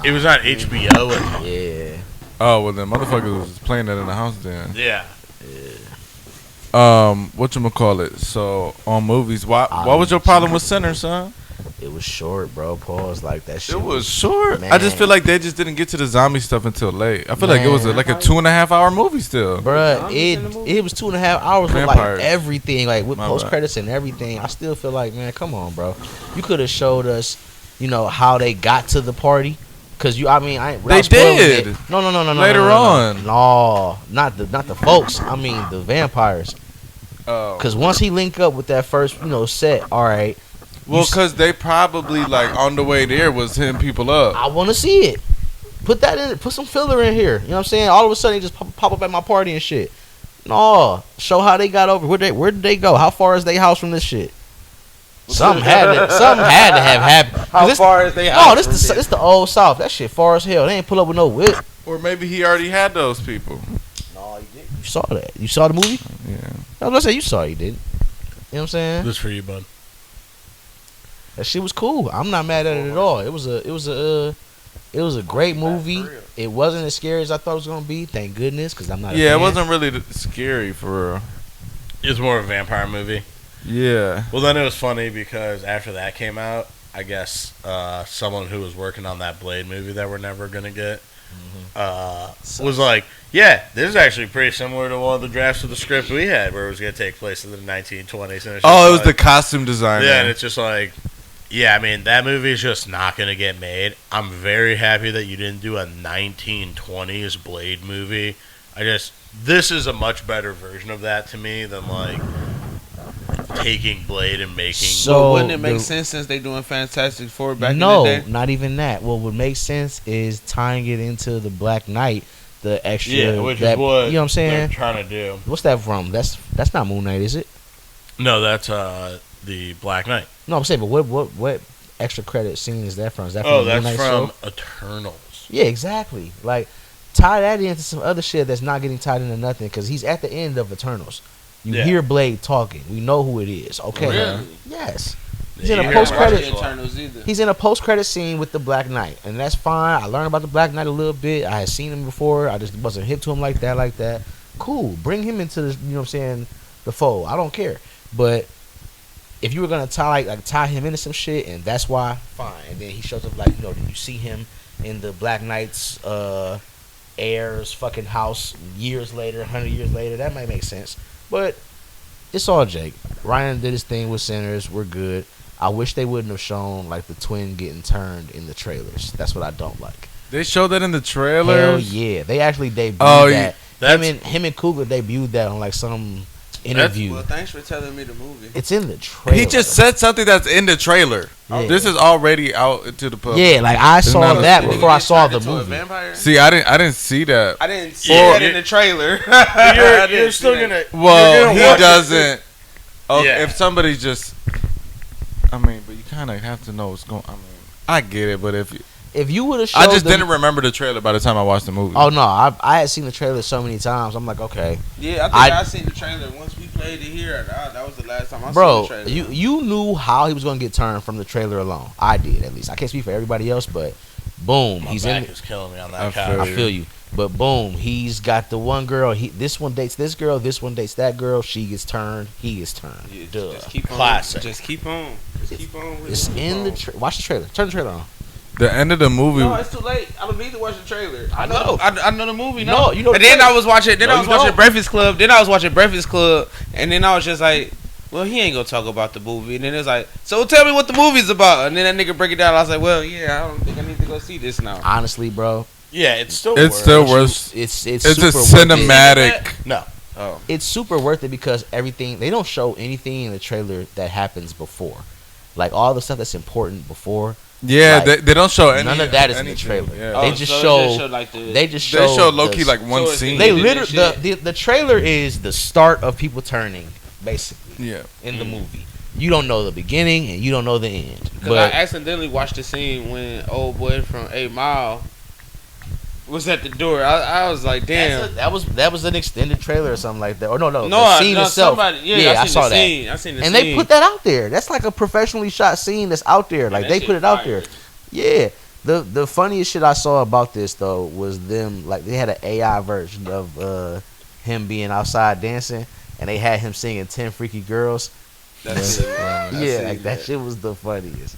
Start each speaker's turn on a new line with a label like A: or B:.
A: It was on HBO.
B: Yeah.
C: Oh well, then motherfuckers was playing that in the house then.
A: Yeah.
C: Whatchamacallit? So on movies, what was your problem with Sinners, son?
B: It was short, bro. Pause like that shit.
C: It was short.
B: Man.
C: I just feel like they just didn't get to the zombie stuff until late. I feel like it was like a 2.5 hour movie still.
B: Bruh, it was 2.5 hours with
C: Vampires.
B: like everything, like with
C: My
B: post credits and everything. I still feel like, man, come on, bro. You could have showed us, how they got to the party. Cause
C: They did.
B: No.
C: Later on.
B: No, not the folks. I mean the vampires.
C: Oh.
B: Cause once he linked up with that first, set, all right.
C: Well, cause they probably like on the way there was hitting people up.
B: I want to see it. Put that in. Put some filler in here. You know what I'm saying? All of a sudden, they just pop up at my party and shit. No, show how they got over. Where did they go? How far is their house from this shit? Something had to have happened.
A: How far is they?
B: No, this the old South. That shit far as hell. They ain't pull up with no whip.
C: Or maybe he already had those people.
B: No, you didn't. You saw that. You saw the movie?
C: Yeah.
B: I was gonna say you saw it. You didn't. You know what I'm saying?
A: This for you, bud.
B: That shit was cool. I'm not mad at it at all. It was a great movie. It wasn't as scary as I thought it was gonna be. Thank goodness, because I'm not.
C: Yeah, it wasn't really scary for real.
A: It was more of a vampire movie.
C: Yeah.
A: Well, then it was funny because after that came out, I guess someone who was working on that Blade movie that we're never gonna get was like, "Yeah, this is actually pretty similar to one of the drafts of the script we had, where it was gonna take place in the 1920s." And
C: it was the costume designer.
A: Yeah, and it's just like, yeah, I mean, that movie is just not gonna get made. I'm very happy that you didn't do a 1920s Blade movie. This is a much better version of that to me than like taking Blade and making.
D: So wouldn't it make sense since they doing Fantastic Four back in the day?
B: No, not even that. What would make sense is tying it into the Black Knight, the extra.
A: Which
B: that,
A: is what
B: you know what I'm saying.
A: they're trying to do.
B: What's that from? That's not Moon Knight, is it?
A: No, that's the Black Knight.
B: No, I'm saying, but what extra credit scene is that from? Is that from
A: Oh,
B: the Moon
A: that's
B: Knight
A: from
B: show?
A: Eternals.
B: Yeah, exactly. Like tie that into some other shit that's not getting tied into nothing because he's at the end of Eternals. You hear Blade talking. We know who it is. Okay.
D: Really?
B: Yes. He's
A: Yeah,
B: in
A: you
B: a
A: hear
B: post credit.
D: Eternals either.
B: He's in a post credit scene with the Black Knight, and that's fine. I learned about the Black Knight a little bit. I had seen him before. I just wasn't hip to him like that. Cool. Bring him into the, you know what I'm saying, the fold. I don't care. But if you were gonna tie him into some shit, and that's why, fine. And then he shows up like, you see him in the Black Knight's heirs fucking house years later, 100 years later. That might make sense. But it's all Jake. Ryan did his thing with Sinners. We're good. I wish they wouldn't have shown like the twin getting turned in the trailers. That's what I don't like.
C: They showed that in the trailers.
B: Hell yeah, they actually debuted that. Him and Coogler debuted that on like some interview.
D: Well, thanks for telling me the movie.
B: It's in the trailer.
C: He just said something that's in the trailer.
B: Yeah.
C: This is already out to the public.
B: Yeah, like I saw
C: not a
B: that
C: spoiler.
B: before I saw the
D: Into a
B: movie.
D: vampire?
C: See, I didn't see that.
D: I didn't see
A: Yeah.
D: that in the trailer. I didn't
A: You're
D: see
A: still
D: that.
A: gonna.
C: Well,
A: you're gonna
C: he
A: watch it.
C: doesn't. Okay,
A: Yeah.
C: if somebody's just, but you kind of have to know what's going. I get it, but
B: If you would have showed
C: I just didn't remember the trailer by the time I watched the movie.
B: Oh no, I had seen the trailer so many times. I'm like, okay,
D: Yeah, I seen the trailer once we played it here. That was the last time I
B: bro,
D: seen the trailer.
B: you knew how he was gonna get turned from the trailer alone. I did, at least. I can't speak for everybody else, but boom,
A: My
B: he's
A: back
B: in.
A: is killing me on that
C: I
A: couch.
C: feel
B: I feel you. But boom, he's got the one girl. This one dates this girl. This one dates that girl. She gets turned. He gets turned.
D: Yeah,
B: Duh.
D: just keep on.
A: Classic.
D: Just keep on. Just keep on. With
B: It's
D: it.
B: in the watch the trailer. Turn the trailer on.
C: The end of the movie.
D: No, it's too late. I don't need to watch the trailer.
B: I know.
D: I know the movie.
B: No,
D: No,
B: you know
D: And
B: the
D: then
B: trailer.
D: I was watching. Then
B: No,
D: I was
B: you
D: watching
B: don't.
D: Breakfast Club. Then I was watching Breakfast Club, and then I was just like, well, he ain't gonna talk about the movie. And then it's like, so tell me what the movie's about. And then that nigga break it down. I was like, well, yeah, I don't think I need to go see this now.
B: Honestly, bro,
A: Yeah, it's still.
C: It's
A: worth
C: still
A: it.
C: worth.
B: it's
C: It's
B: super
C: a
B: worth it.
C: cinematic.
A: No.
D: Oh,
B: It's super worth it because everything they don't show anything in the trailer that happens before, like all the stuff that's important before.
C: Yeah,
B: Like,
C: they don't show any.
B: none of that is in the
C: anything,
B: trailer.
C: Yeah.
B: They
D: Oh,
B: just
D: so it
B: show-
D: showed like the.
B: They just
C: They show low
B: the-
C: key like one
D: so it's
C: scene.
B: They
D: Yeah,
B: literally
D: shit.
B: the trailer is the start of people turning, basically,
C: Yeah.
B: in the movie. You don't know the beginning and you don't know the end.
D: Because I
B: But
D: accidentally watched the scene when old boy from 8 Mile was at the door. I was like, damn.
B: that was an extended trailer or something like that. Or no,
D: No,
B: the scene itself.
D: somebody. Yeah,
B: Yeah,
D: I,
B: I
D: seen
B: saw
D: the
B: that.
D: scene. I seen the
B: And
D: scene.
B: they put that out there. That's like a professionally shot scene that's out there. Like
D: that
B: they
D: shit
B: put it out
D: fire.
B: there. Yeah. The funniest shit I saw about this though was them like they had an AI version of him being outside dancing, and they had him singing 10 Freaky Girls.
D: That's it.
B: Yeah, like that shit was the funniest.